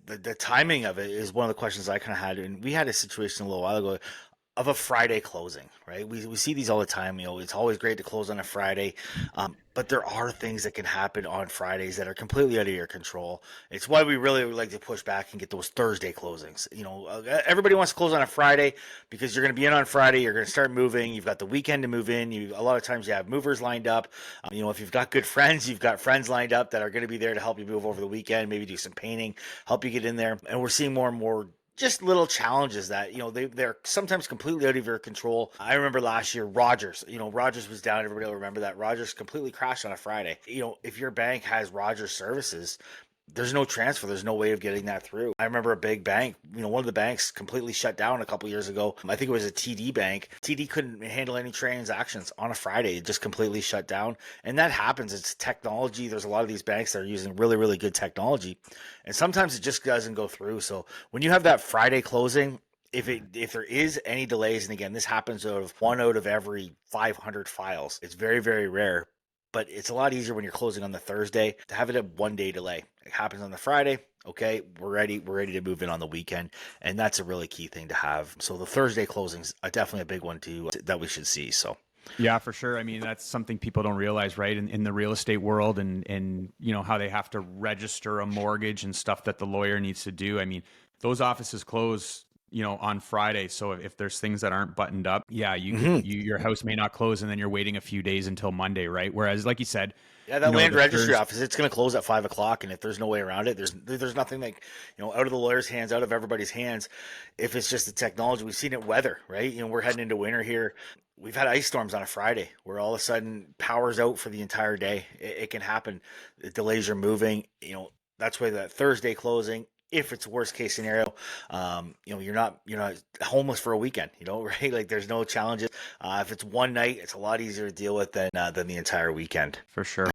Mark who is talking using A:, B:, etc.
A: The timing of it is one of the questions I kind of had, and we had a situation a little while ago of a Friday closing, right? We see these all the time. It's always great to close on a Friday, but there are things that can happen on Fridays that are completely out of your control. It's why we really would like to push back and get those Thursday closings. Everybody wants to close on a Friday because you're going to be in on Friday. You're going to start moving. You've got the weekend to move in. A lot of times you have movers lined up. If you've got good friends, you've got friends lined up that are going to be there to help you move over the weekend, maybe do some painting, help you get in there. And we're seeing more and more just little challenges that they're sometimes completely out of your control. I remember last year Rogers was down. Everybody will remember that. Rogers completely crashed on a Friday. If your bank has Rogers services, there's no transfer. There's no way of getting that through. I remember a big bank, one of the banks completely shut down a couple years ago. I think it was a TD bank. TD couldn't handle any transactions on a Friday. It just completely shut down. And that happens. It's technology. There's a lot of these banks that are using really, really good technology. And sometimes it just doesn't go through. So when you have that Friday closing, if there is any delays, and again, this happens out of every 500 files, it's very, very rare. But it's a lot easier when you're closing on the Thursday to have it a 1 day delay. It happens on the Friday. Okay, we're ready. We're ready to move in on the weekend, and that's a really key thing to have. So the Thursday closings are definitely a big one too that we should see. So.
B: Yeah, for sure. I mean, that's something people don't realize, right? In the real estate world and how they have to register a mortgage and stuff that the lawyer needs to do. I mean, those offices close, on Friday. So if there's things that aren't buttoned up, yeah, your house may not close and then you're waiting a few days until Monday, right? Whereas like you said,
A: Yeah, that land registry office, it's going to close at 5 o'clock. And if there's no way around it, there's nothing like, out of the lawyer's hands, out of everybody's hands. If it's just the technology, we've seen it weather, right? We're heading into winter here. We've had ice storms on a Friday where all of a sudden power's out for the entire day. It can happen. The delays are moving, that's why that Thursday closing, if it's a worst case scenario, you're not homeless for a weekend, right? Like there's no challenges. If it's one night, it's a lot easier to deal with than the entire weekend.
B: For sure.